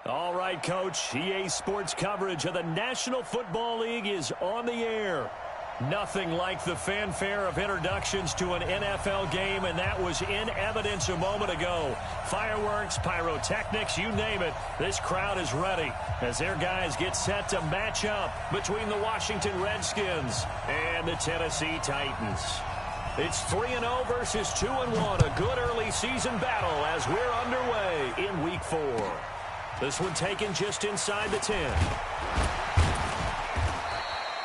All right, Coach. EA Sports coverage of the National Football League is on the air. Nothing like the fanfare of introductions to an NFL game, and that was in evidence a moment ago. Fireworks, pyrotechnics, you name it. This crowd is ready as their guys get set to match up between the Washington Redskins and the Tennessee Titans. It's 3-0 versus 2-1, a good early season battle as we're underway in Week 4. This one taken just inside the 10.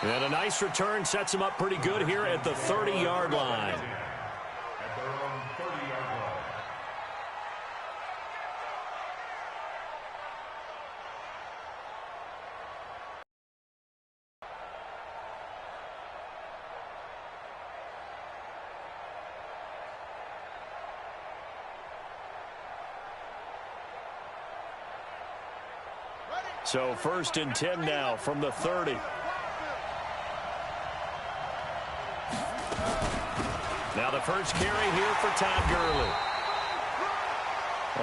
And a nice return sets him up pretty good here at the 30-yard line. So 1st and 10 now from the 30. Now the first carry here for Todd Gurley.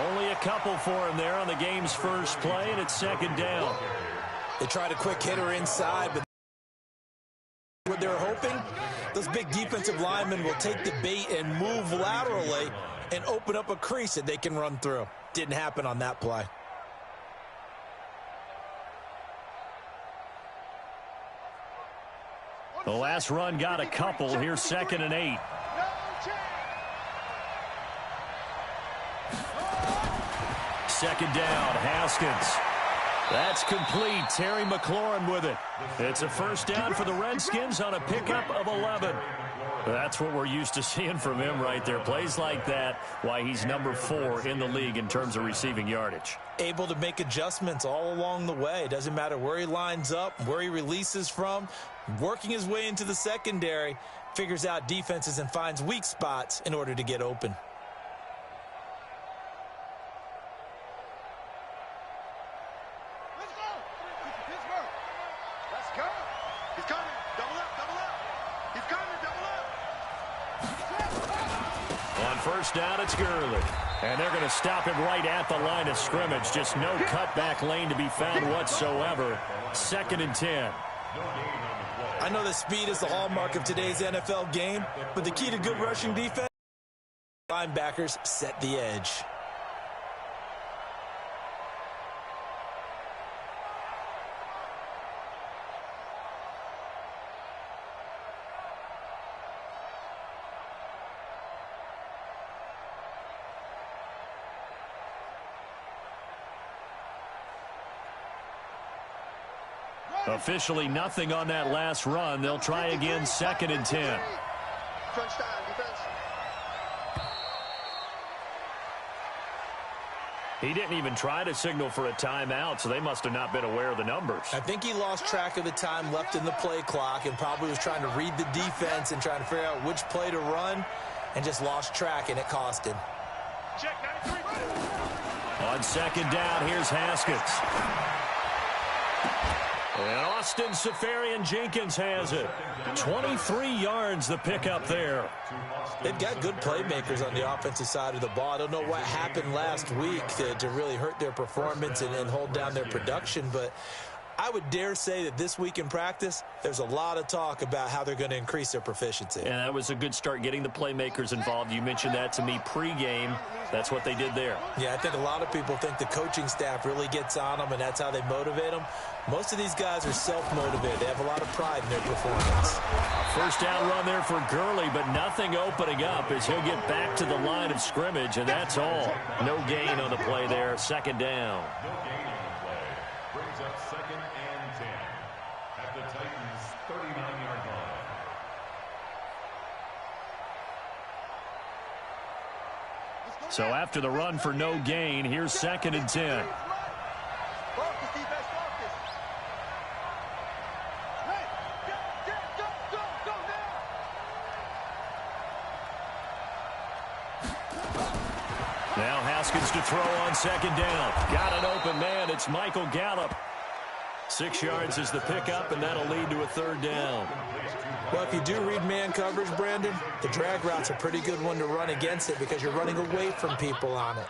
Only a couple for him there on the game's first play, and it's 2nd down. They tried a quick hitter inside, but what they're hoping, those big defensive linemen will take the bait and move laterally and open up a crease that they can run through. Didn't happen on that play. The last run got a couple. Here's 2nd and 8. Second down, Haskins. That's complete. Terry McLaurin with it. It's a 1st down for the Redskins on a pickup of 11. That's what we're used to seeing from him right there. Plays like that, why he's number 4 in the league in terms of receiving yardage. Able to make adjustments all along the way. Doesn't matter where he lines up, where he releases from. Working his way into the secondary, figures out defenses and finds weak spots in order to get open. First down, it's Gurley. And they're going to stop him right at the line of scrimmage. Just no cutback lane to be found whatsoever. 2nd and 10. I know that speed is the hallmark of today's NFL game, but the key to good rushing defense, linebackers set the edge. Officially nothing on that last run. They'll try again, 2nd and 10. He didn't even try to signal for a timeout, so they must have not been aware of the numbers. I think he lost track of the time left in the play clock and probably was trying to read the defense and trying to figure out which play to run and just lost track, and it cost him. Check 93. On 2nd down, here's Haskins. And Austin Seferian-Jenkins has it. 23 yards the pickup there. They've got good playmakers on the offensive side of the ball. I don't know what happened last week to really hurt their performance and hold down their production, but I would dare say that this week in practice, there's a lot of talk about how they're going to increase their proficiency. And that was a good start, getting the playmakers involved. You mentioned that to me pregame. That's what they did there. Yeah, I think a lot of people think the coaching staff really gets on them, and that's how they motivate them. Most of these guys are self-motivated. They have a lot of pride in their performance. First down run there for Gurley, but nothing opening up as he'll get back to the line of scrimmage, and that's all. No gain on the play there. 2nd down. No gain on the play. Brings up 2nd and 10 at the Titans' 39-yard line. So after the run for no gain, here's 2nd and 10. Now Haskins to throw on 2nd down. Got an open man. It's Michael Gallup. 6 yards is the pickup, and that'll lead to a 3rd down. Well, if you do read man coverage, Brandon, the drag route's a pretty good one to run against it because you're running away from people on it.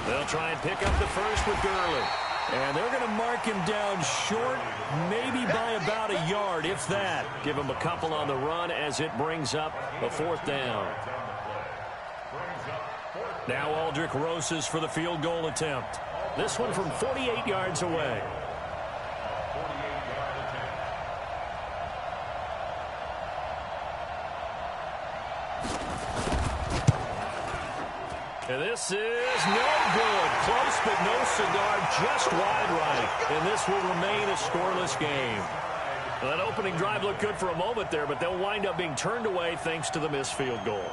They'll try and pick up the first with Gurley. And they're going to mark him down short, maybe by about a yard, if that. Give him a couple on the run as it brings up a 4th down. Now Aldrick Rosas for the field goal attempt. This one from 48 yards away. And this is no good. Close, but no cigar, just wide right. And this will remain a scoreless game. Well, that opening drive looked good for a moment there, but they'll wind up being turned away thanks to the missed field goal.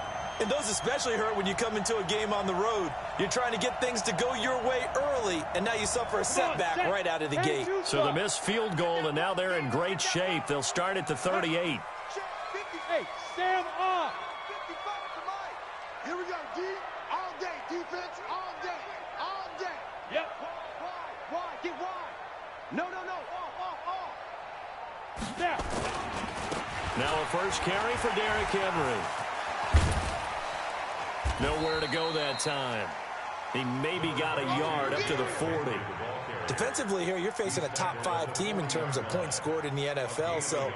And those especially hurt when you come into a game on the road. You're trying to get things to go your way early, and now you suffer a setback right out of the gate. So the missed field goal, and now they're in great shape. They'll start at the 38. Hey, Sam off. 55 to Mike. Here we go, D. All day. Defense all day. All day. Yep. Wide. Get wide. No. Off. Snap. Now a first carry for Derrick Henry. Nowhere to go that time. He maybe got a yard up to the 40. Defensively here, you're facing a top-5 team in terms of points scored in the NFL. So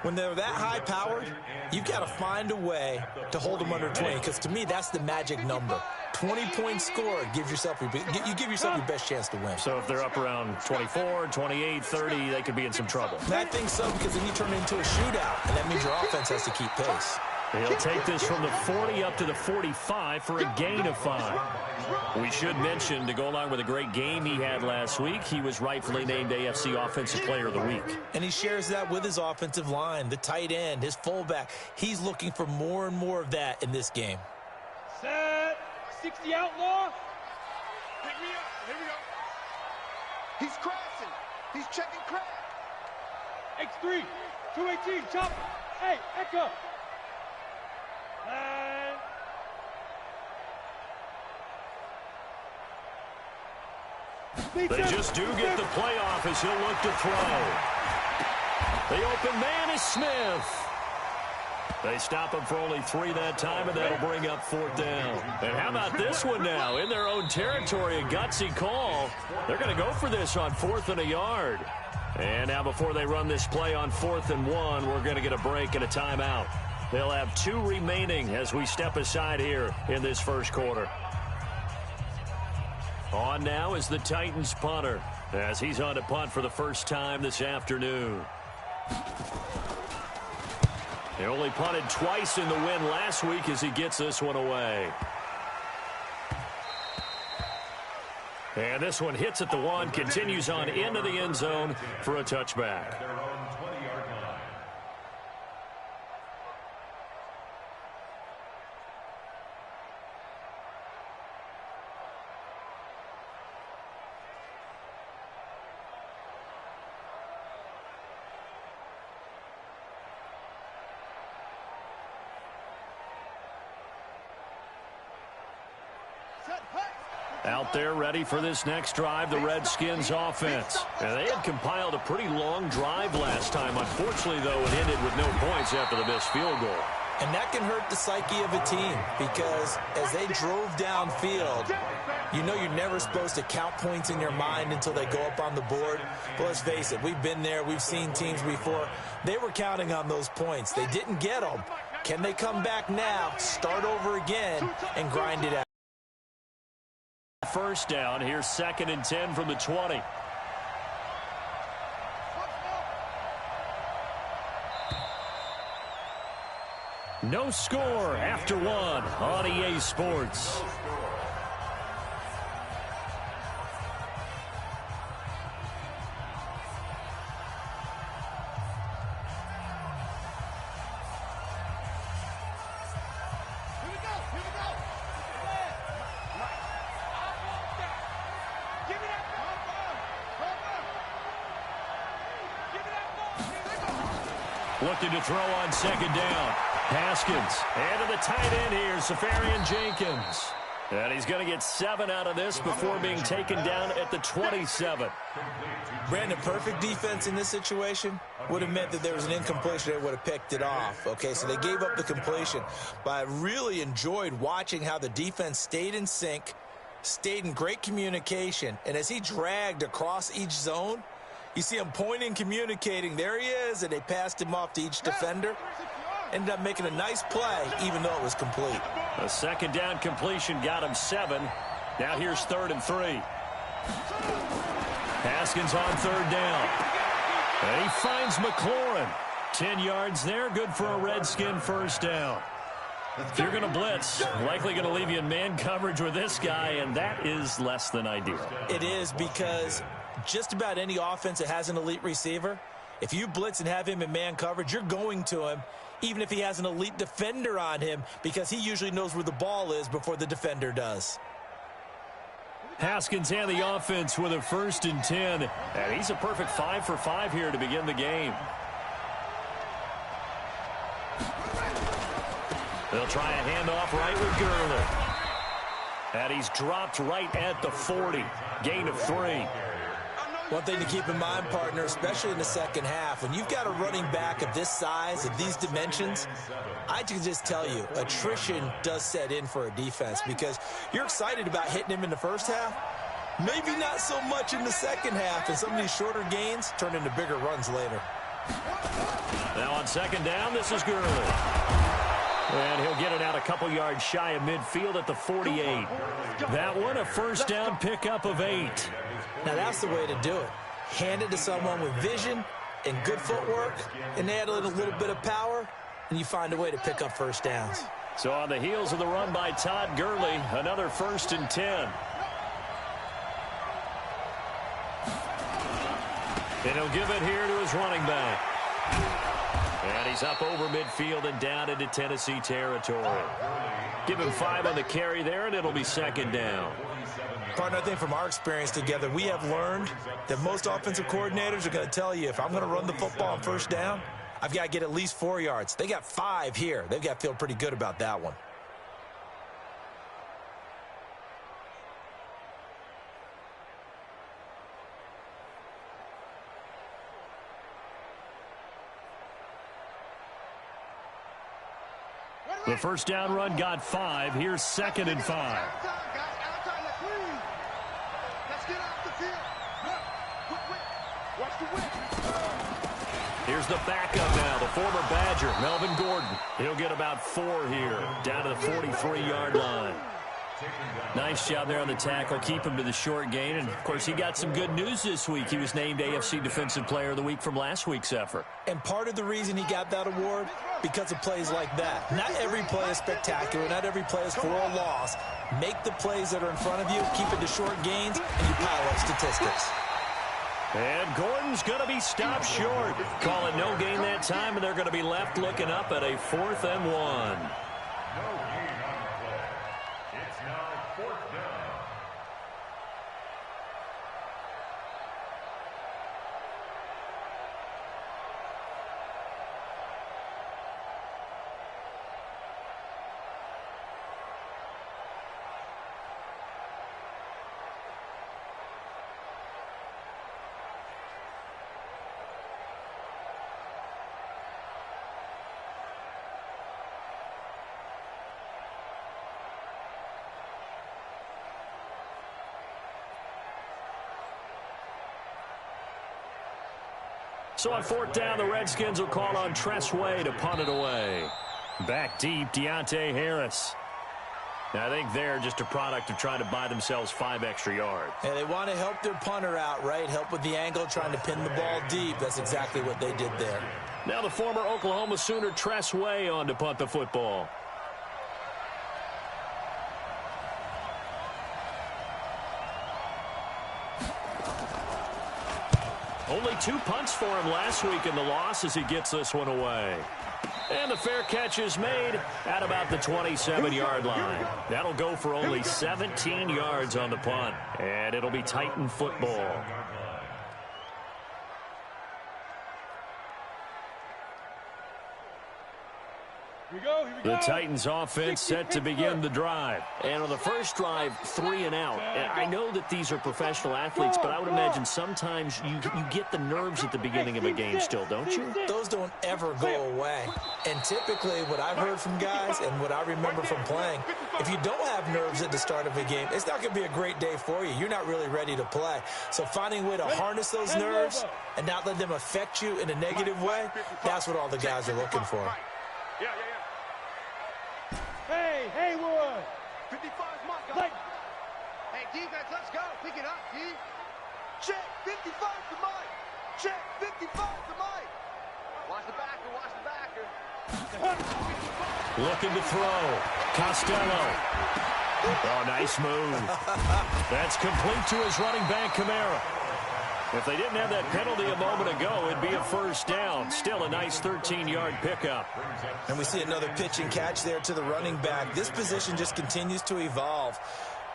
when they're that high-powered, you've got to find a way to hold them under 20. Because to me, that's the magic number. 20 points scored, you give yourself your best chance to win. So if they're up around 24, 28, 30, they could be in some trouble. And I think so, because then you turn it into a shootout, and that means your offense has to keep pace. He'll take this from the 40 up to the 45 for a gain of 5. We should mention, to go along with a great game he had last week, he was rightfully named AFC Offensive Player of the Week. And he shares that with his offensive line, the tight end, his fullback. He's looking for more and more of that in this game. Set. 60 outlaw. Pick me up. Here we go. He's crashing. He's checking crash. X3. 218. Chop. Hey, Echo. They just do get the playoff as he'll look to throw. The open man is Smith. They stop him for only 3 that time, and that'll bring up 4th down. And how about this one now? In their own territory, a gutsy call. They're going to go for this on 4th and a yard. And now before they run this play on 4th and 1, we're going to get a break and a timeout. They'll have 2 remaining as we step aside here in this first quarter. On now is the Titans punter as he's on to punt for the first time this afternoon. He only punted twice in the win last week as he gets this one away. And this one hits at the 1, continues on into the end zone for a touchback. Out there ready for this next drive, the Redskins offense. And they had compiled a pretty long drive last time. Unfortunately, though, it ended with no points after the missed field goal. And that can hurt the psyche of a team because as they drove downfield, you know you're never supposed to count points in your mind until they go up on the board. But let's face it, we've been there. We've seen teams before. They were counting on those points. They didn't get them. Can they come back now, start over again, and grind it out? First down. Here's 2nd and 10 from the 20. No score after 1 on EA Sports. Looking to throw on 2nd down. Haskins. And to the tight end here, Safarian Jenkins. And he's going to get 7 out of this before being taken down at the 27. Brandon, perfect defense in this situation would have meant that there was an incompletion. They would have picked it off. Okay, so they gave up the completion. But I really enjoyed watching how the defense stayed in sync, stayed in great communication. And as he dragged across each zone, you see him pointing, communicating. There he is, and they passed him off to each defender. Ended up making a nice play, even though it was complete. A second down completion got him 7. Now here's 3rd and 3. Haskins on 3rd down. And he finds McLaurin. 10 yards there, good for a Redskin first down. If you're going to blitz, likely going to leave you in man coverage with this guy, and that is less than ideal. It is, because just about any offense that has an elite receiver, if you blitz and have him in man coverage, you're going to him, even if he has an elite defender on him, because he usually knows where the ball is before the defender does. Haskins and the offense with a 1st and 10. And he's a perfect 5 for 5 here to begin the game. They'll try a handoff right with Gurley. And he's dropped right at the 40. Gain of 3. One thing to keep in mind, partner, especially in the second half, when you've got a running back of this size, of these dimensions, I can just tell you, attrition does set in for a defense, because you're excited about hitting him in the first half, maybe not so much in the second half, and some of these shorter gains turn into bigger runs later. Now on 2nd down, this is Gurley. And he'll get it out a couple yards shy of midfield at the 48. That one, a 1st down pickup of 8. Now that's the way to do it. Hand it to someone with vision and good footwork, and add a little bit of power, and you find a way to pick up 1st downs. So on the heels of the run by Todd Gurley, another 1st and 10. And he'll give it here to his running back. And he's up over midfield and down into Tennessee territory. Give him 5 on the carry there, and it'll be 2nd down. Partner, I think from our experience together, we have learned that most offensive coordinators are going to tell you, if I'm going to run the football on 1st down, I've got to get at least 4 yards. They got 5 here. They've got to feel pretty good about that one. The 1st down run got 5. Here's 2nd and 5. Here's the backup now, the former Badger, Melvin Gordon. He'll get about 4 here, down to the 43-yard line. Nice job there on the tackle, keep him to the short gain. And, of course, he got some good news this week. He was named AFC Defensive Player of the Week from last week's effort. And part of the reason he got that award, because of plays like that. Not every play is spectacular. Not every play is for a loss. Make the plays that are in front of you, keep it to short gains, and you pile up statistics. And Gordon's going to be stopped short. Calling no gain that time, and they're going to be left looking up at a 4th and 1. So on 4th down, the Redskins will call on Tress Way to punt it away. Back deep, Deontay Harris. Now, I think they're just a product of trying to buy themselves 5 extra yards. And they want to help their punter out, right? Help with the angle, trying to pin the ball deep. That's exactly what they did there. Now the former Oklahoma Sooner Tress Way on to punt the football. Only 2 punts for him last week in the loss as he gets this one away. And the fair catch is made at about the 27-yard line. That'll go for only 17 yards on the punt. And it'll be Titan football. Here we go. The Titans offense set to begin the drive. And on the first drive, 3 and out. And I know that these are professional athletes, but I would imagine sometimes you get the nerves at the beginning of a game still, don't you? Those don't ever go away. And typically what I've heard from guys and what I remember from playing, if you don't have nerves at the start of a game, it's not going to be a great day for you. You're not really ready to play. So finding a way to harness those nerves and not let them affect you in a negative way, that's what all the guys are looking for. Hey, Haywood! 55 is my guy. Hey, defense, let's go. Pick it up, D. Check, 55 to Mike. Check, 55 to Mike. Watch the backer. Looking to throw. Costello. Oh, nice move. That's complete to his running back, Kamara. If they didn't have that penalty a moment ago, it'd be a first down. Still a nice 13-yard pickup. And we see another pitch and catch there to the running back. This position just continues to evolve.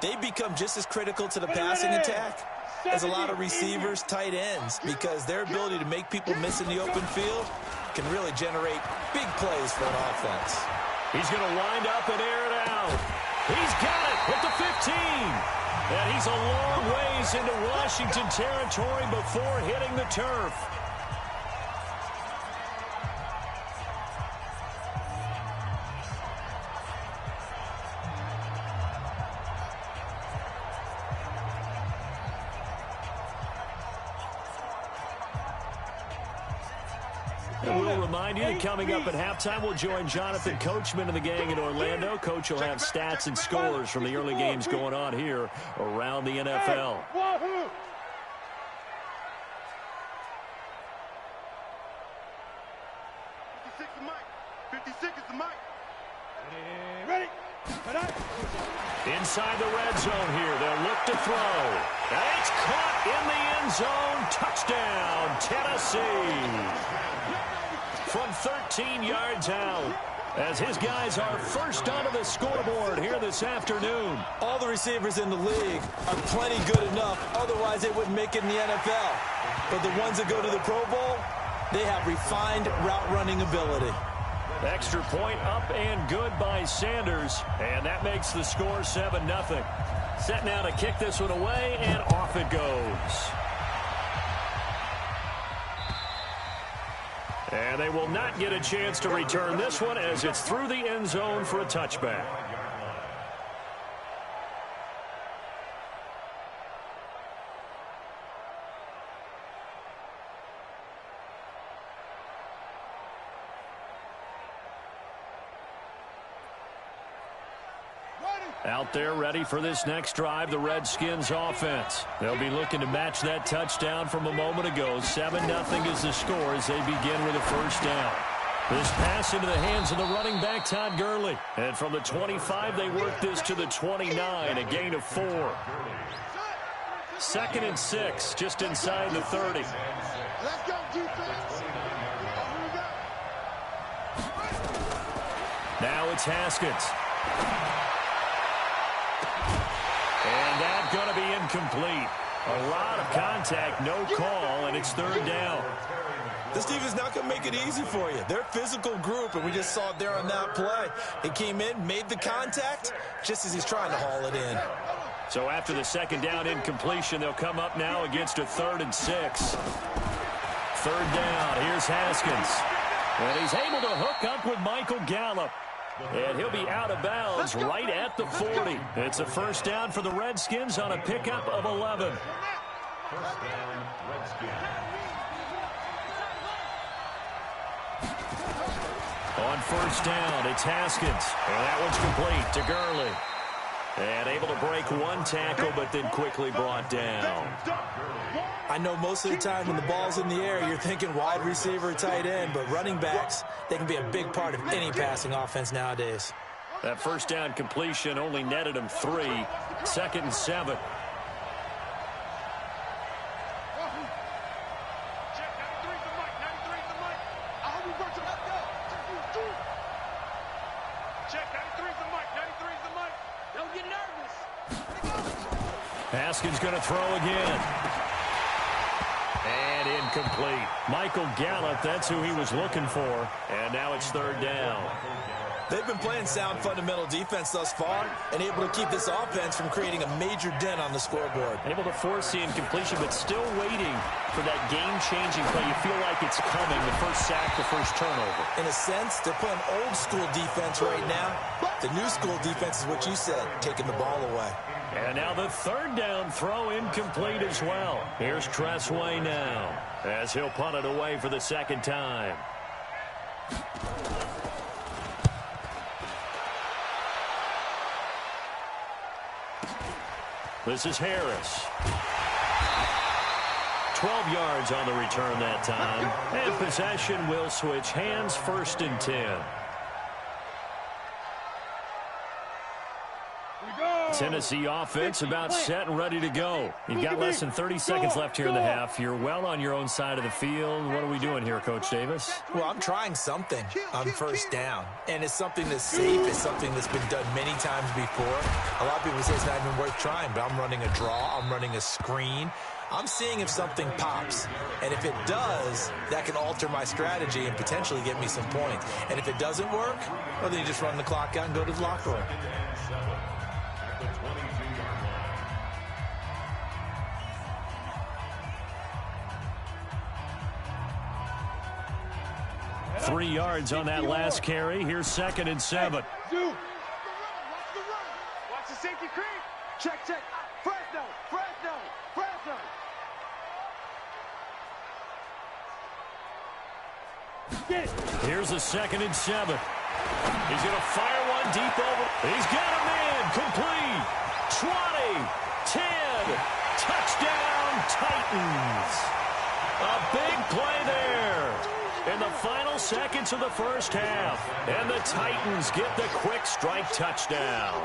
They become just as critical to the passing attack as a lot of receivers, tight ends, because their ability to make people miss in the open field can really generate big plays for an offense. He's going to wind up and air it out. He's got it at the 15. And he's a long ways into Washington territory before hitting the turf. And we'll remind you that coming up at halftime, we'll join Jonathan Coachman and the gang in Orlando. Coach will have stats and scores from the early games going on here around the NFL. Wahoo! 56 is Mike. 56 is the Mike. Ready? Inside the red zone here, they'll look to throw. And it's caught in the end zone. Touchdown, Tennessee. From 13 yards out, as his guys are first onto the scoreboard here this afternoon. All the receivers in the league are plenty good enough, otherwise they wouldn't make it in the NFL. But the ones that go to the Pro Bowl, they have refined route running ability. Extra point up and good by Sanders, and that makes the score 7-0. Set now to kick this one away, and off it goes. And they will not get a chance to return this one as it's through the end zone for a touchback. Out there ready for this next drive, the Redskins offense. They'll be looking to match that touchdown from a moment ago. 7-0 is the score as they begin with a first down. This pass into the hands of the running back, Todd Gurley. And from the 25, they work this to the 29, a gain of 4. 2nd and 6, just inside the 30. Let's go, defense. Now it's Haskins. And that's going to be incomplete. A lot of contact, no call, and it's 3rd down. This defense not going to make it easy for you. They're a physical group, and we just saw it there on that play. He came in, made the contact, just as he's trying to haul it in. So after the 2nd down incompletion, they'll come up now against a 3rd and 6. 3rd down, here's Haskins. And he's able to hook up with Michael Gallup. And he'll be out of bounds right at the 40. It's a first down for the Redskins on a pickup of 11. First down, Redskins. On first down, it's Haskins. And that one's complete to Gurley. And able to break one tackle, but then quickly brought down. I know most of the time when the ball's in the air, you're thinking wide receiver, tight end, but running backs, they can be a big part of any passing offense nowadays. That first down completion only netted him 3. 2nd and 7. Haskins going to throw again. And incomplete. Michael Gallup, that's who he was looking for. And now it's 3rd down. They've been playing sound fundamental defense thus far and able to keep this offense from creating a major dent on the scoreboard. Able to force the incompletion, but still waiting for that game-changing play. You feel like it's coming, the first sack, the first turnover. In a sense, they're playing old-school defense right now. The new school defense is what you said, taking the ball away. And now the third down throw incomplete as well. Here's Tressway now as he'll punt it away for the second time. This is Harris. 12 yards on the return that time. And possession will switch hands, 1st and 10. Tennessee offense about set and ready to go. You've got less than 30 seconds left here in the half. You're well on your own side of the field. What are we doing here, Coach Davis? Well, I'm trying something on first down. And it's something that's safe. It's something that's been done many times before. A lot of people say it's not even worth trying, but I'm running a draw. I'm running a screen. I'm seeing if something pops. And if it does, that can alter my strategy and potentially get me some points. And if it doesn't work, well, then you just run the clock out and go to the locker room. 3 yards on that last carry. Here's 2nd and 7. Watch the run. Watch the safety creep. Check. Fresno. Here's a 2nd and 7. He's going to fire one deep over. He's got a man. Complete. 20. 10. Touchdown, Titans. A big play there in the final seconds of the first half. And the Titans get the quick strike touchdown.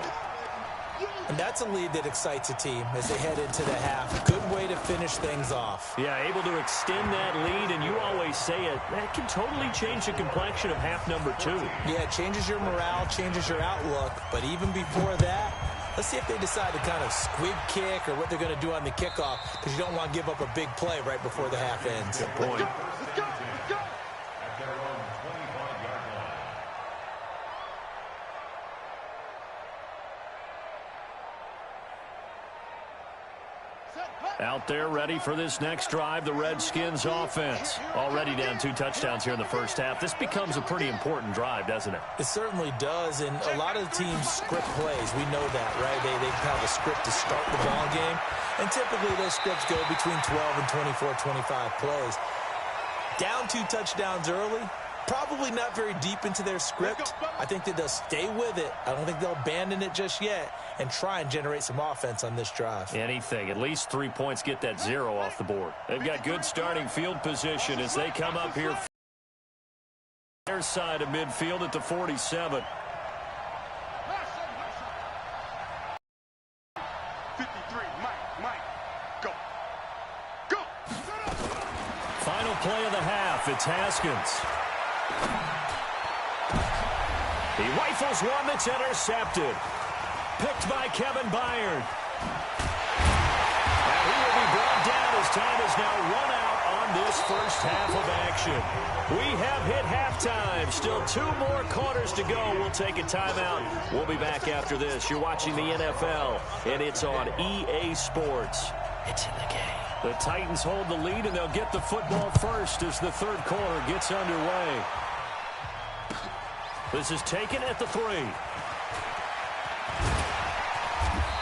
And that's a lead that excites a team as they head into the half. Good way to finish things off. Yeah, able to extend that lead, and you always say it, that can totally change the complexion of half number 2. Yeah, it changes your morale, changes your outlook. But even before that, let's see if they decide to kind of squib kick or what they're going to do on the kickoff, because you don't want to give up a big play right before the half ends. Good point. Let's go. At their own 25-yard line. Out there ready for this next drive, the Redskins offense. Already down 2 touchdowns here in the first half. This becomes a pretty important drive, doesn't it? It certainly does, and a lot of the teams script plays. We know that, right? They have a script to start the ball game, and typically those scripts go between 12 and 24, 25 plays. Down 2 touchdowns early, probably not very deep into their script. I think that they'll stay with it. I don't think they'll abandon it just yet and try and generate some offense on this drive. Anything. At least 3 points, get that 0 off the board. They've got good starting field position as they come up here. Their side of midfield at the 47. 53, Mike, go. Final play of the half. It's Haskins. He rifles one that's intercepted. Picked by Kevin Byard. And he will be brought down as time is now run out on this first half of action. We have hit halftime. Still 2 more quarters to go. We'll take a timeout. We'll be back after this. You're watching the NFL, and it's on EA Sports. It's in the game. The Titans hold the lead, and they'll get the football first as the third quarter gets underway. This is taken at the 3.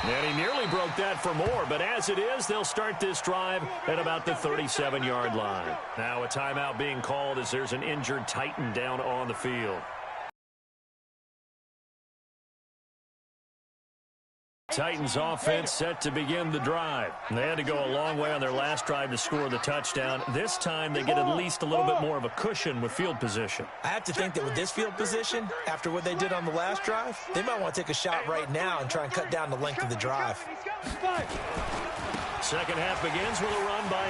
And he nearly broke that for more, but as it is, they'll start this drive at about the 37-yard line. Now a timeout being called as there's an injured Titan down on the field. Titans offense set to begin the drive. They had to go a long way on their last drive to score the touchdown. This time they get at least a little bit more of a cushion with field position. I have to think that with this field position, after what they did on the last drive, they might want to take a shot right now and try and cut down the length of the drive. Second half begins with a run by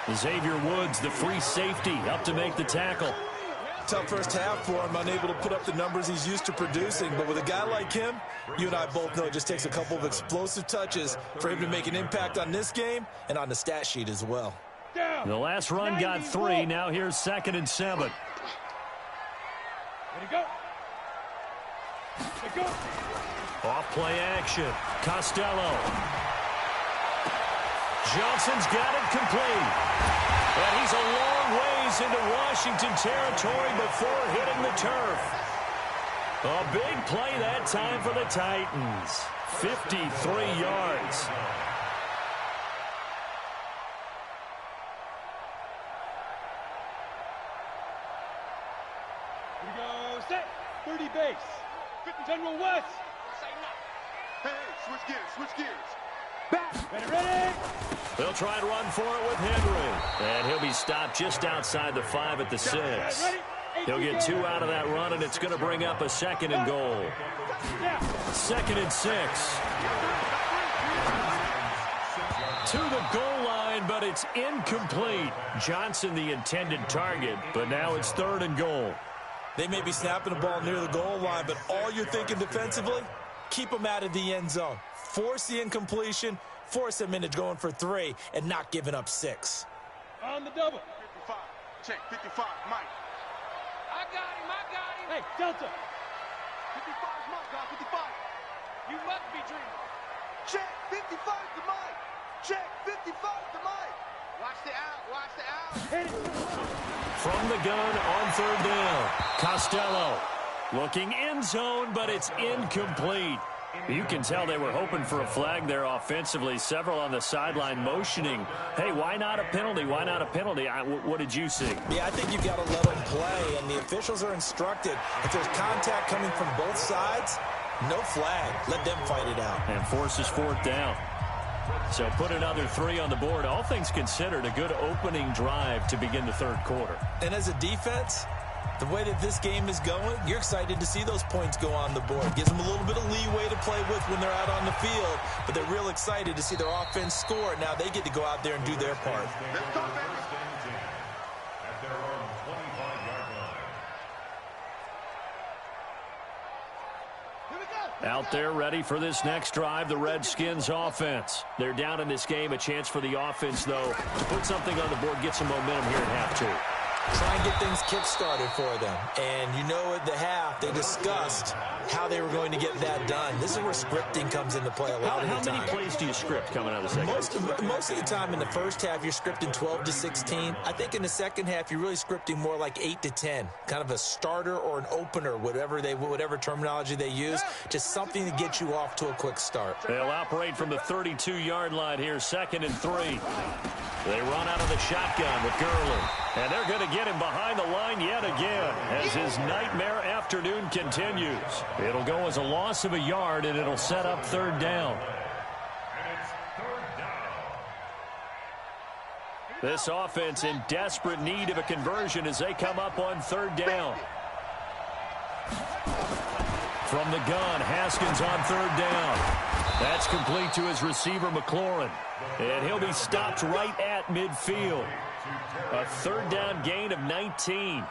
Henry. Xavier Woods, the free safety, up to make the tackle. Tough first half for him, unable to put up the numbers he's used to producing. But with a guy like him, you and I both know it just takes a couple of explosive touches for him to make an impact on this game and on the stat sheet as well. The last run got 3. Now here's 2nd and 7. Off play action. Costello. Johnson's got it complete. And he's a long ways into Washington territory before hitting the turf. A big play that time for the Titans. 53 yards. Here we go, set. 30 base. 50 General West. Hey, switch gears. Back. Ready. They'll try and run for it with Henry. And he'll be stopped just outside the 5 at the 6. He'll get 2 out of that run, and it's going to bring up a 2nd and goal. 2nd and 6. To the goal line, but it's incomplete. Johnson the intended target, but now it's 3rd and goal. They may be snapping the ball near the goal line, but all you're thinking defensively, keep them out of the end zone. Force the incompletion, force them into going for 3, and not giving up 6. On the double. 55. Check. 55. Mike. I got him. Hey, Delta. 55 is Mike, guys. 55. You must be dreaming. Check. 55 to Mike. Check. 55 to Mike. Watch the out. Hit it. From the gun on 3rd down. Costello looking end zone, but it's incomplete. You can tell they were hoping for a flag there offensively. Several on the sideline motioning, hey, why not a penalty? Why not a penalty? What did you see? Yeah, I think you've got to let them play, and the officials are instructed. If there's contact coming from both sides, no flag. Let them fight it out. And forces 4th down. So put another 3 on the board. All things considered, a good opening drive to begin the 3rd quarter. And as a defense, the way that this game is going, you're excited to see those points go on the board. Gives them a little bit of leeway to play with when they're out on the field, but they're real excited to see their offense score. Now they get to go out there and do their part. Out there ready for this next drive, the Redskins offense. They're down in this game. A chance for the offense, though, to put something on the board, get some momentum here at half 2. Try and get things kick-started for them. And you know at the half, they discussed how they were going to get that done. This is where scripting comes into play a lot of the time. How many plays do you script coming out of the second half? Most of the time in the first half, you're scripting 12 to 16. I think in the second half, you're really scripting more like 8 to 10. Kind of a starter or an opener, whatever terminology they use. Just something to get you off to a quick start. They'll operate from the 32-yard line here, 2nd and 3. They run out of the shotgun with Gurley. And they're going to get him behind the line yet again as his nightmare afternoon continues. It'll go as a loss of a yard, and it'll set up 3rd down. This offense in desperate need of a conversion as they come up on 3rd down. From the gun, Haskins on 3rd down. That's complete to his receiver, McLaurin. And he'll be stopped right at midfield. A 3rd down gain of 19.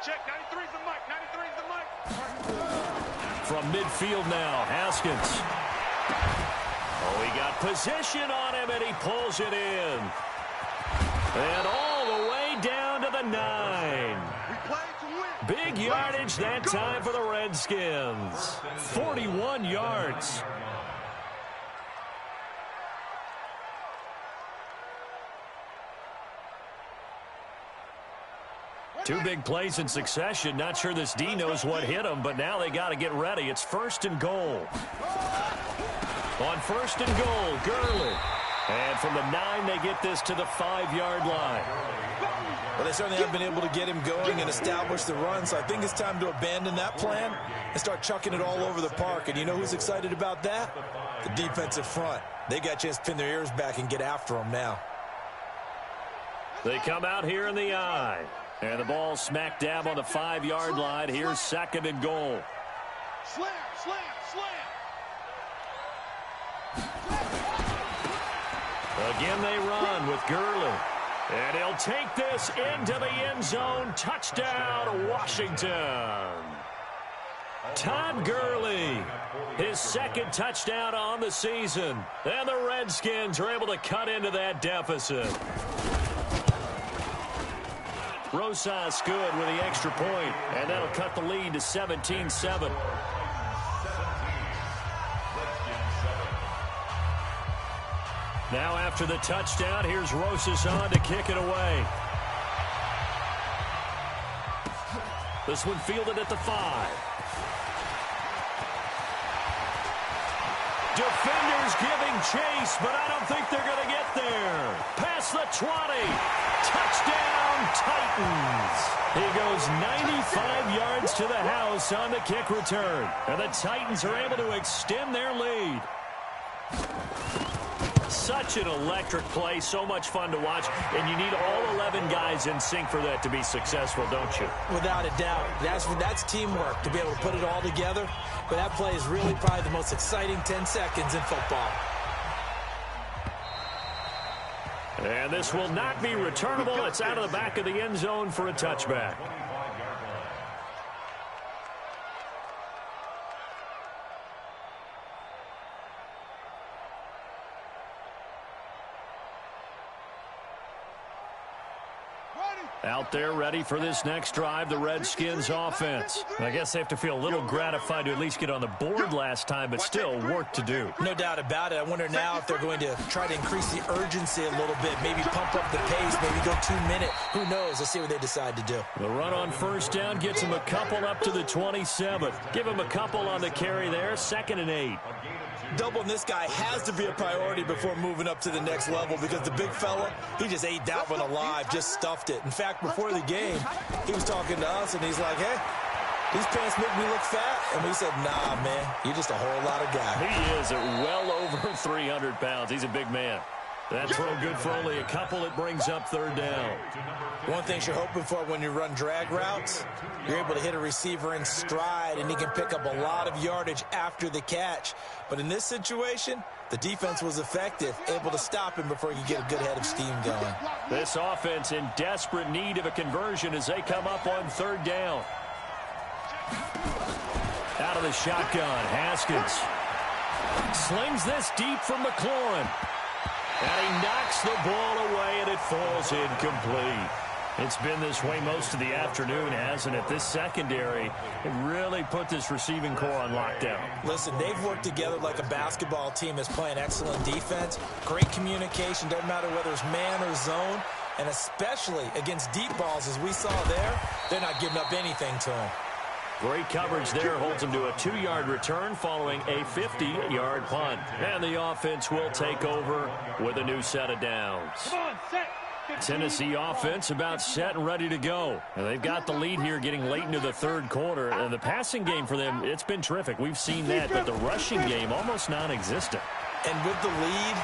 Check, 93's the mic. 93's the mic. From midfield now, Haskins. Oh, he got position on him, and he pulls it in. And all the way down to the 9. Big yardage that time for the Redskins. 41 yards. Two big plays in succession. Not sure this D knows what hit him, but now they got to get ready. It's 1st and goal. On 1st and goal, Gurley. And from the 9, they get this to the 5-yard line. Well, they certainly haven't been able to get him going and establish the run, so I think it's time to abandon that plan and start chucking it all over the park. And you know who's excited about that? The defensive front. They got a chance to pin their ears back and get after them now. They come out here in the eye. And the ball smack dab on the 5-yard line. Here's 2nd and goal. Slam, slam, slam. Again they run with Gurley. And he'll take this into the end zone. Touchdown, Washington. Todd Gurley, his second touchdown on the season. And the Redskins are able to cut into that deficit. Rosas good with the extra point, and that'll cut the lead to 17-7. Now after the touchdown, here's Rosas on to kick it away. This one fielded at the 5. Defenders giving chase, but I don't think they're going to get there. Past the 20. Touchdown, Titans. He goes 95 yards to the house on the kick return. And the Titans are able to extend their lead. Such an electric play, so much fun to watch, and you need all 11 guys in sync for that to be successful, don't you? Without a doubt. That's teamwork, to be able to put it all together. But that play is really probably the most exciting 10 seconds in football. And this will not be returnable. It's out of the back of the end zone for a touchback. Out there ready for this next drive, the Redskins offense. I guess they have to feel a little gratified to at least get on the board last time, but still work to do. No doubt about it. I wonder now if they're going to try to increase the urgency a little bit, maybe pump up the pace, maybe go 2-minute. Who knows? Let's see what they decide to do. The run on first down gets him a couple up to the 27. Give him a couple on the carry there, 2nd and 8. Doubling this guy has to be a priority before moving up to the next level because the big fella, he just ate that one alive, just stuffed it. In fact, before the game, he was talking to us, and he's like, hey, these pants make me look fat. And we said, nah, man, you're just a whole lot of guy. He is at well over 300 pounds. He's a big man. That throw good for only a couple. It brings up 3rd down. One thing you're hoping for when you run drag routes, you're able to hit a receiver in stride, and he can pick up a lot of yardage after the catch. But in this situation, the defense was effective, able to stop him before he could get a good head of steam going. This offense in desperate need of a conversion as they come up on 3rd down. Out of the shotgun, Haskins slings this deep from McLaurin. And he knocks the ball away, and it falls incomplete. It's been this way most of the afternoon, hasn't it? This secondary, it really put this receiving core on lockdown. Listen, they've worked together like a basketball team that's playing excellent defense. Great communication, doesn't matter whether it's man or zone. And especially against deep balls, as we saw there, they're not giving up anything to them. Great coverage there, holds him to a 2-yard return following a 50-yard punt. And the offense will take over with a new set of downs. Tennessee offense about set and ready to go. And they've got the lead here getting late into the 3rd quarter. And the passing game for them, it's been terrific. We've seen that, but the rushing game almost non-existent. And with the lead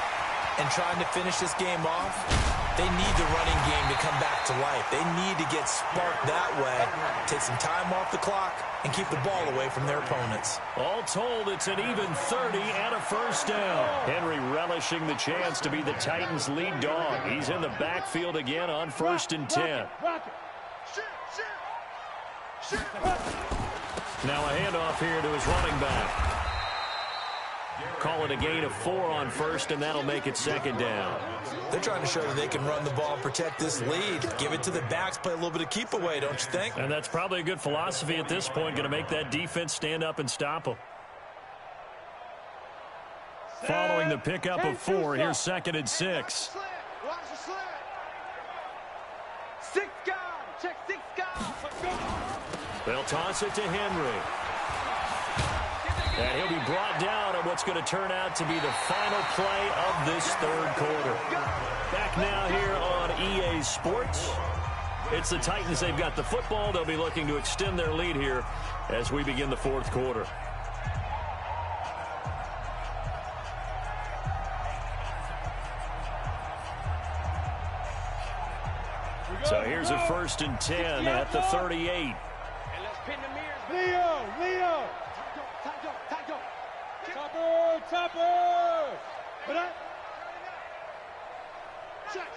and trying to finish this game off, they need the running game to come back to life. They need to get sparked that way, take some time off the clock, and keep the ball away from their opponents. All told, it's an even 30 and a 1st down. Henry relishing the chance to be the Titans' lead dog. He's in the backfield again on 1st and 10. Now a handoff here to his running back. Call it a gain of 4 on 1st, and that'll make it 2nd down. They're trying to show that they can run the ball and protect this lead. Give it to the backs, play a little bit of keep away, don't you think? And that's probably a good philosophy at this point, going to make that defense stand up and stop them. Following the pickup of 4, here's 2nd and 6. Watch the slant. 6 guys. Check 6 guys. They'll toss it to Henry. And he'll be brought down on what's going to turn out to be the final play of this 3rd quarter. Back now here on EA Sports. It's the Titans. They've got the football. They'll be looking to extend their lead here as we begin the 4th quarter. So here's a 1st and 10 at the 38. And let's pin the mirrors. Leo. Topper. Put up. Check.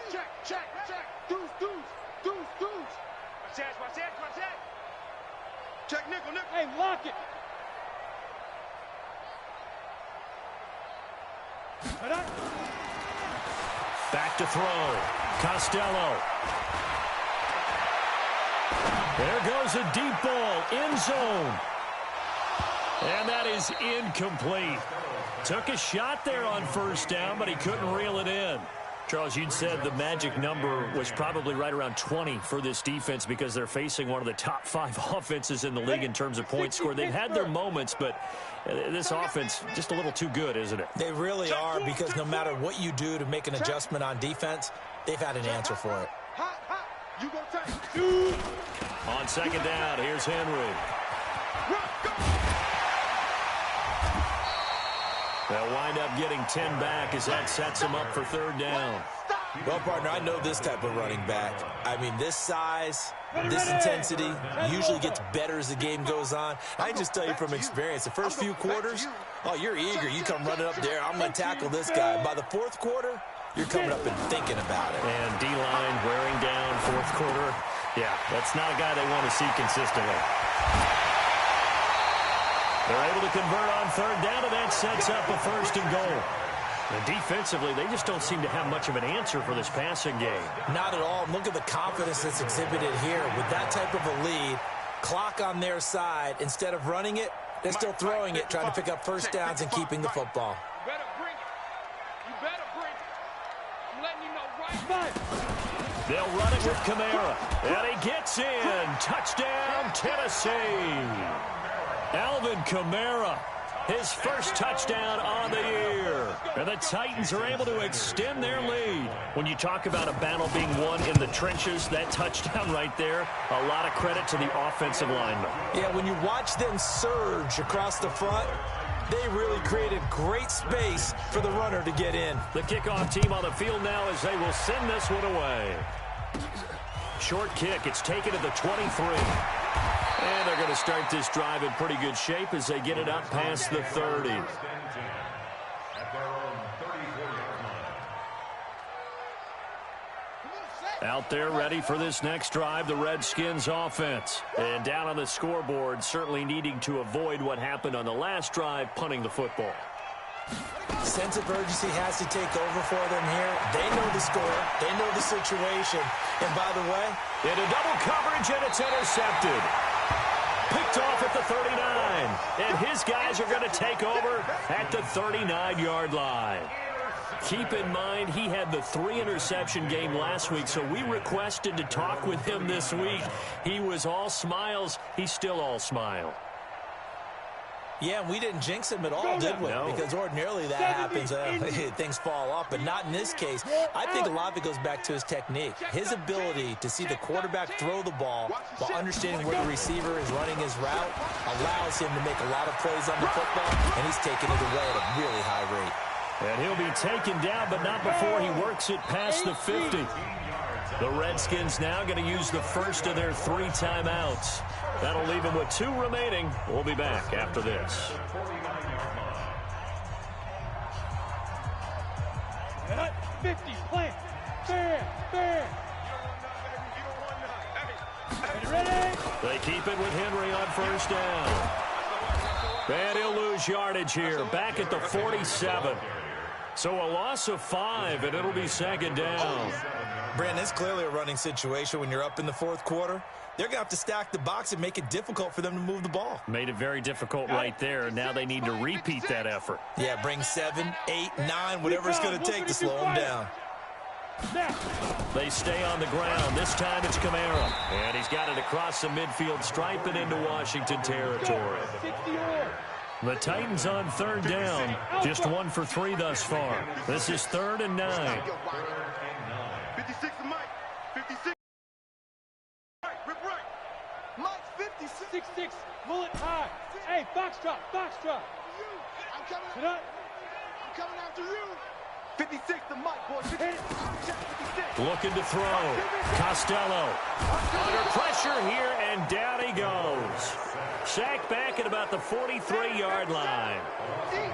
Deuce. Watch that. Check nickel. Hey, lock it. Back to throw. Costello. There goes a deep ball. End zone. And that is incomplete. Took a shot there on first down, but he couldn't reel it in. Charles, you'd said the magic number was probably right around 20 for this defense because they're facing one of the top 5 offenses in the league in terms of points scored. They've had their moments, but this offense just a little too good, isn't it? They really are, because no matter what you do to make an adjustment on defense, they've had an answer for it. On second down, here's Henry. They'll wind up getting 10 back as that sets them up for third down. Well, partner, I know this type of running back. I mean, this size, this intensity usually gets better as the game goes on. I can just tell you from experience, the first few quarters, oh, you're eager. You come running up there, I'm going to tackle this guy. By the fourth quarter, you're coming up and thinking about it. And D-line wearing down fourth quarter. Yeah, that's not a guy they want to see consistently. They're able to convert on third down, and that sets up a first and goal. And defensively, they just don't seem to have much of an answer for this passing game. Not at all. Look at the confidence that's exhibited here. With that type of a lead, clock on their side, instead of running it, they're still throwing it, trying to pick up first downs and keeping the football. You better bring it. You better bring it. I'm letting you know right now. They'll run it with Kamara. And he gets in. Touchdown, Tennessee. Alvin Kamara, his first touchdown on the year. And the Titans are able to extend their lead. When you talk about a battle being won in the trenches, that touchdown right there, a lot of credit to the offensive linemen. Yeah, when you watch them surge across the front, they really created great space for the runner to get in. The kickoff team on the field now as they will send this one away. Short kick. It's taken to the 23. And they're going to start this drive in pretty good shape as they get it up past the 30. Out there ready for this next drive, the Redskins offense. And down on the scoreboard, certainly needing to avoid what happened on the last drive, punting the football. Sense of urgency has to take over for them here. They know the score. They know the situation. And by the way, into double coverage, and it's intercepted. Picked off at the 39. And his guys are going to take over at the 39-yard line. Keep in mind, he had the 3-interception game last week, so we requested to talk with him this week. He was all smiles. He's still all smile. Yeah, and we didn't jinx him at all, did we? No. Because ordinarily that happens. Things fall off, but not in this case. I think a lot of it goes back to his technique. His ability to see the quarterback throw the ball while understanding where the receiver is running his route allows him to make a lot of plays on the football, and he's taking it away at a really high rate. And he'll be taken down, but not before he works it past the 50. The Redskins now going to use the first of their 3 timeouts. That'll leave them with 2 remaining. We'll be back after this. Cut 50, plant. Fair. Ready? They keep it with Henry on first down. And he'll lose yardage here. Back at the 47. So a loss of 5, and it'll be second down. Brandon, it's clearly a running situation when you're up in the fourth quarter. They're going to have to stack the box and make it difficult for them to move the ball. Made it very difficult right there. Now they need to repeat that effort. Yeah, bring 7, 8, 9, whatever it's going to take to slow them down. They stay on the ground. This time it's Kamara. And he's got it across the midfield stripe and into Washington territory. The Titans on third down. Just 1 for 3 thus far. This is 3rd and 9. 56 to Mike. 56. Rip right. Mike, 56. 6-6. Bullet high. Hey, Foxtrot. I'm coming after you. 56 to Mike, boy. 56. Looking to throw. Costello. Under pressure here, and down he goes. Sacked back at about the 43-yard line.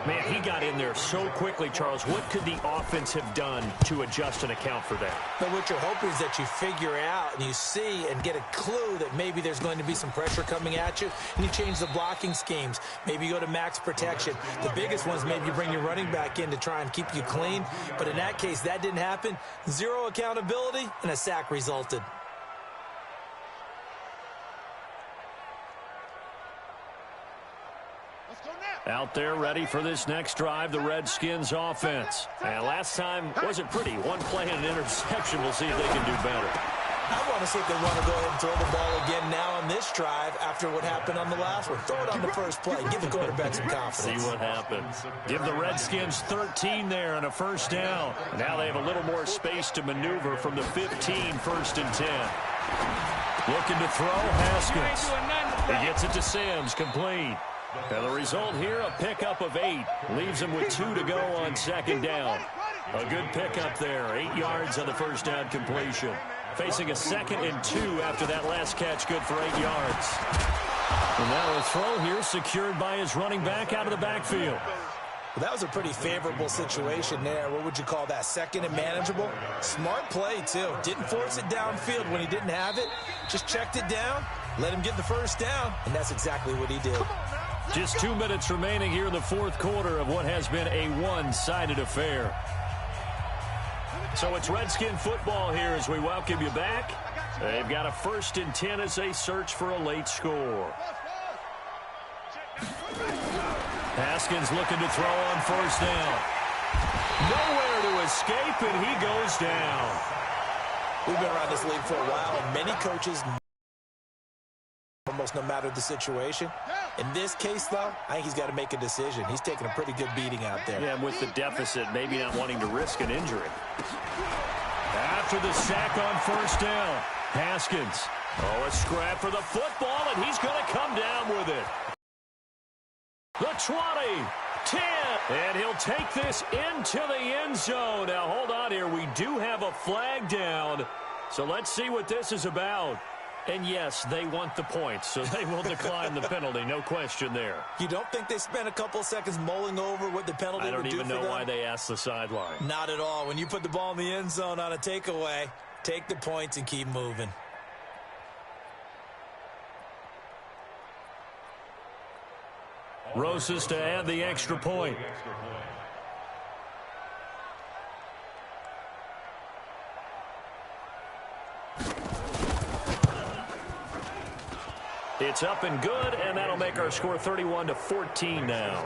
Man, he got in there so quickly, Charles. What could the offense have done to adjust and account for that? But what you're hoping is that you figure out and you see and get a clue that maybe there's going to be some pressure coming at you, and you change the blocking schemes. Maybe you go to max protection. The biggest ones, maybe you bring your running back in to try and keep you clean. But in that case, that didn't happen. Zero accountability, and a sack resulted. Out there ready for this next drive, the Redskins offense. And last time wasn't pretty. One play and an interception. We'll see if they can do better. I want to see if they want to go ahead and throw the ball again now on this drive after what happened on the last one. Throw it on the first play. Give the quarterback some confidence. See what happens. Give the Redskins 13 there and a first down. Now they have a little more space to maneuver from the 15, first and 10. Looking to throw, Haskins. He gets it to Sims, complete. And the result here, a pickup of 8. Leaves him with 2 to go on second down. A good pickup there. 8 yards on the first down completion. Facing a 2nd and 2 after that last catch, good for 8 yards. And now a throw here secured by his running back out of the backfield. Well, that was a pretty favorable situation there. What would you call that? 2nd and manageable? Smart play, too. Didn't force it downfield when he didn't have it. Just checked it down, let him get the first down, and that's exactly what he did. Just 2 minutes remaining here in the fourth quarter of what has been a one-sided affair. So it's Redskin football here as we welcome you back. They've got a 1st and 10 as they search for a late score. Haskins looking to throw on first down. Nowhere to escape, and he goes down. We've been around this league for a while, and many coaches, almost no matter the situation. In this case, though, I think he's got to make a decision. He's taking a pretty good beating out there. Yeah, and with the deficit, maybe not wanting to risk an injury. After the sack on first down, Haskins. Oh, a scrap for the football, and he's going to come down with it. The 20, 10, and he'll take this into the end zone. Now, hold on here. We do have a flag down, so let's see what this is about. And, yes, they want the points, so they will decline the penalty. No question there. You don't think they spent a couple seconds mulling over what the penalty would do for them? I don't even know why they asked the sideline. Not at all. When you put the ball in the end zone on a takeaway, take the points and keep moving. Rosas to add the extra point. It's up and good, and that'll make our score 31-14 now.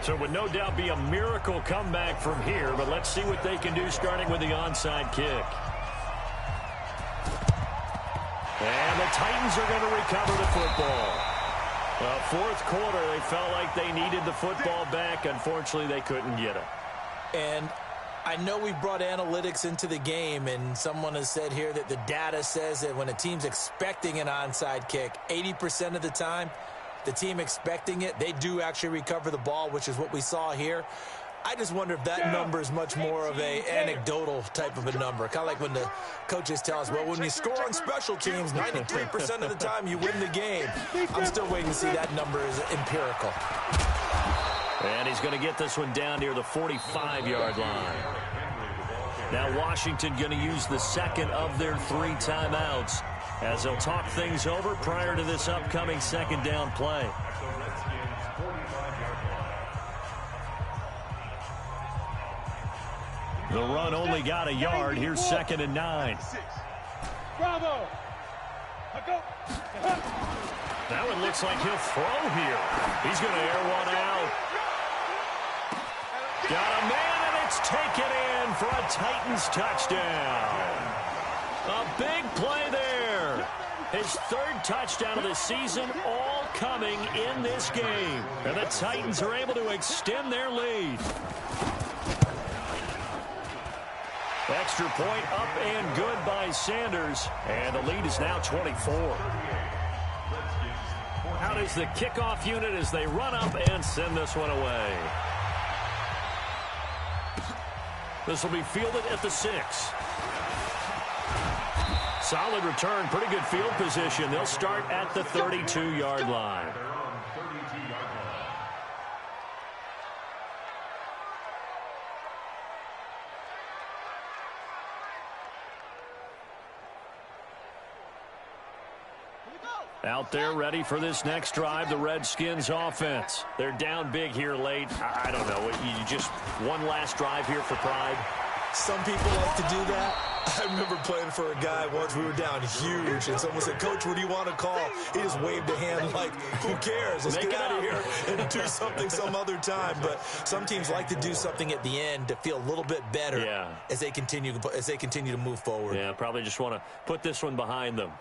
So it would no doubt be a miracle comeback from here, but let's see what they can do starting with the onside kick. And the Titans are going to recover the football. Well, fourth quarter, they felt like they needed the football back. Unfortunately, they couldn't get it. And I know we've brought analytics into the game, and someone has said here that the data says that when a team's expecting an onside kick, 80% of the time, the team expecting it, they do actually recover the ball, which is what we saw here. I just wonder if that number is much more of a anecdotal type of a number. Kind of like when the coaches tell us, well, when you score on special teams, 93% of the time you win the game. I'm still waiting to see that number is empirical. And he's going to get this one down near the 45-yard line. Now Washington going to use the second of their 3 timeouts as they'll talk things over prior to this upcoming second down play. The run only got a yard. Here's 2nd and 9. Bravo. Now it looks like he'll throw here. He's going to air one out. Got a man, and it's taken in for a Titans touchdown. A big play there. His 3rd touchdown of the season, all coming in this game. And the Titans are able to extend their lead. Extra point up and good by Sanders. And the lead is now 24. Out is the kickoff unit as they run up and send this one away. This will be fielded at the 6. Solid return, pretty good field position. They'll start at the 32-yard line. Out there ready for this next drive, the Redskins offense. They're down big here late. I don't know. You just one last drive here for pride. Some people like to do that. I remember playing for a guy once. We were down huge, and someone said, "Coach, what do you want to call?" He just waved a hand like, "Who cares? Let's get out of here and do something some other time." But some teams like to do something at the end to feel a little bit better as they continue to move forward. Yeah, probably just want to put this one behind them.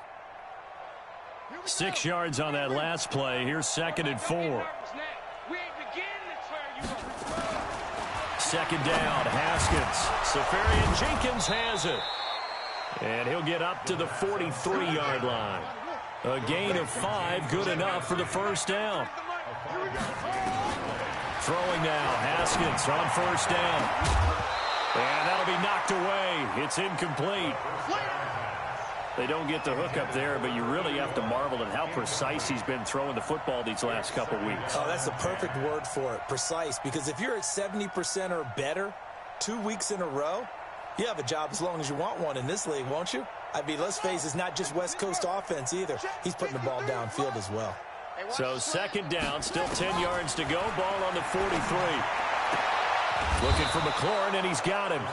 6 yards on that last play. Here's 2nd and 4. Second down, Haskins. Safarian Jenkins has it. And he'll get up to the 43-yard line. A gain of 5, good enough for the first down. Throwing now, Haskins on first down. And that'll be knocked away. It's incomplete. They don't get the hook up there, but you really have to marvel at how precise he's been throwing the football these last couple weeks. Oh, that's the perfect word for it, precise. Because if you're at 70% or better 2 weeks in a row, you have a job as long as you want one in this league, won't you? I mean, let's face it, it's not just West Coast offense either. He's putting the ball downfield as well. So 2nd down, still 10 yards to go. Ball on the 43. Looking for McLaurin, and he's got him.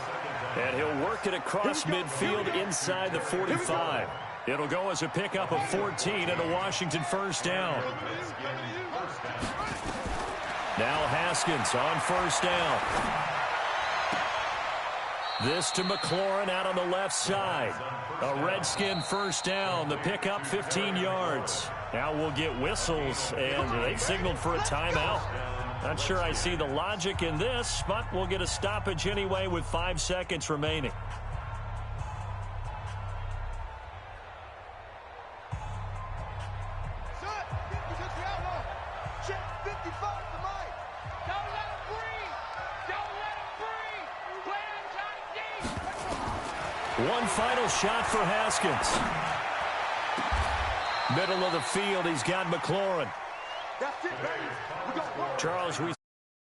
And he'll work it across midfield inside the 45. It'll go as a pickup of 14 and a Washington first down. Now Haskins on first down. This to McLaurin out on the left side. A Redskin first down. The pickup 15 yards. Now we'll get whistles, and they've signaled for a timeout. Not sure I see the logic in this, but we'll get a stoppage anyway with 5 seconds remaining. One final shot for Haskins. Middle of the field, he's got McLaurin. Charles, we